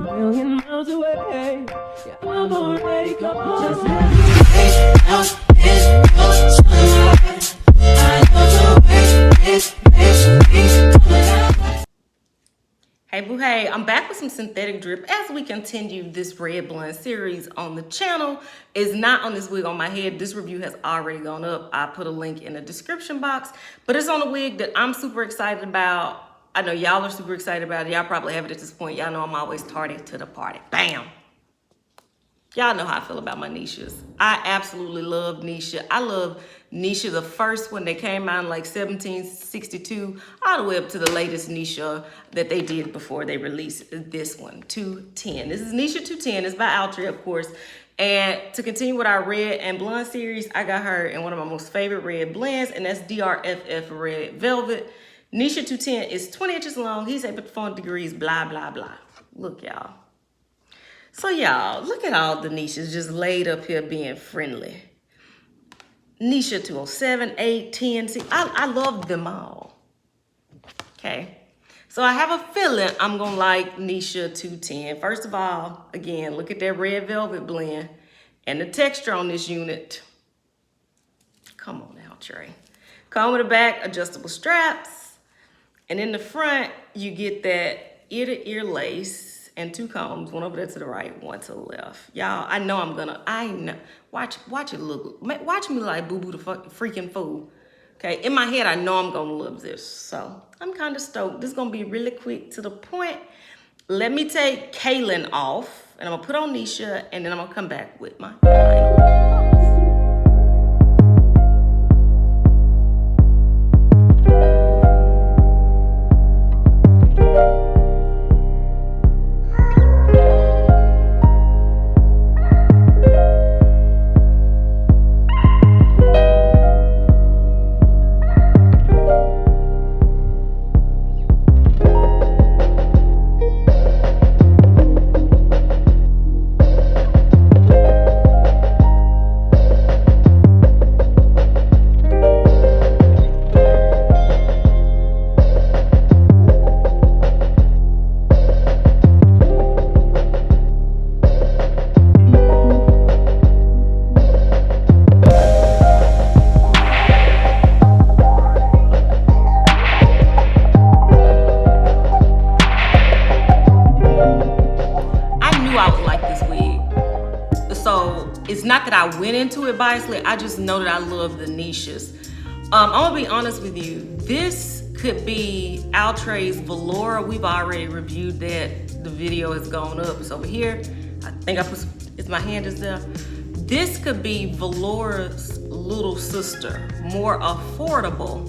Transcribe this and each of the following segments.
million miles away. Yeah, I'm already gone. Just let me wait out this sunlight. I love the way it makes me come alive. Hey boo hey, I'm back with some synthetic drip as we continue this red blend series on the channel. It's not on this wig on my head. This review has already gone up. I put a link in the description box, but it's on a wig that I'm super excited about. I know y'all are super excited about it. Y'all probably have it at this point. Y'all know I'm always tardy to the party. Bam. Y'all know how I feel about my Neeshas. I absolutely love Neesha. I love Neesha, the first one that came out in like 1762, all the way up to the latest Neesha that they did before they released this one, 210. This is Neesha 210. It's by Outre, of course. And to continue with our red and blonde series, I got her in one of my most favorite red blends, and that's DRFF Red Velvet. Neesha 210 is 20 inches long. He's at 4 degrees, blah, blah, blah. Look, y'all. So y'all, look at all the Neeshas just laid up here being friendly. Neesha 207, 8, 10. See, I love them all. Okay. So I have a feeling I'm going to like Neesha 210. First of all, again, look at that red velvet blend and the texture on this unit. Come on now, Trey. Comb in the back, adjustable straps. And in the front, you get that ear-to-ear lace. And 2 combs, one over there to the right, one to the left. Y'all, I know watch it look, watch me like Boo Boo the freaking fool. Okay, in my head, I know I'm gonna love this. So I'm kind of stoked. This is gonna be really quick to the point. Let me take Kaylin off and I'm gonna put on Neesha and then I'm gonna come back with my final thoughts. It's not that I went into it biasly, I just know that I love the Neeshas. I'm gonna be honest with you, this could be Outre's Velour. We've already reviewed that. The video has gone up. It's over here. I think I put, my hand is there. This could be Velour's little sister, more affordable.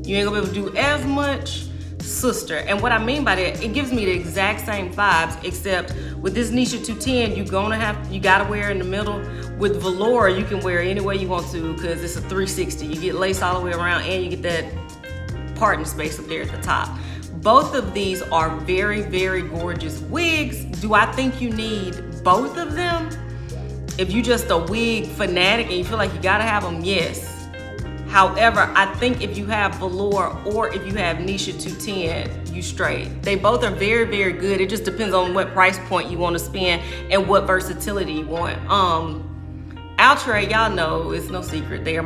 You ain't gonna be able to do as much, sister. And what I mean by that, it gives me the exact same vibes, except with this Neesha 210, you gotta wear in the middle. With Velour, you can wear it any way you want to because it's a 360. You get lace all the way around and you get that parting space up there at the top. Both of these are very, very gorgeous wigs. Do I think you need both of them? If you just a wig fanatic and you feel like you gotta have them, yes. However, I think if you have Velour or if you have Neesha 210, you straight. They both are very, very good. It just depends on what price point you want to spend and what versatility you want. Outre, y'all know, it's no secret. They are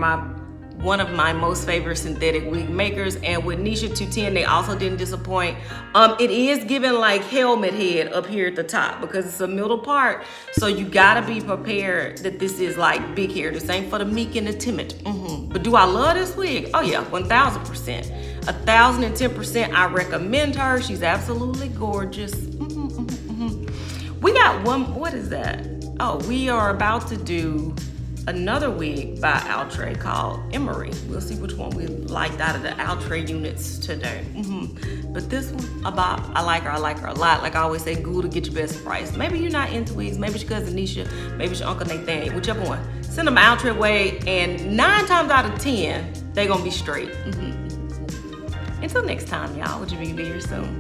one of my most favorite synthetic wig makers. And with Neesha 210, they also didn't disappoint. It is giving like helmet head up here at the top because it's a middle part. So you gotta be prepared that this is like big hair. This ain't for the meek and the timid. But do I love this wig? Oh yeah, 1000%. 1010%, I recommend her. She's absolutely gorgeous. We got one, what is that? Oh, we are about to do another wig by Outre called Emery. We'll see which one we liked out of the Outre units today. But this one, I like her a lot. Like I always say, Google to get your best price. Maybe you're not into wigs, maybe it's your cousin Neesha, maybe it's your Uncle Nathaniel, whichever one. Send them Outre way, and 9 times out of 10, they're gonna be straight. Until next time, y'all, would you be here soon?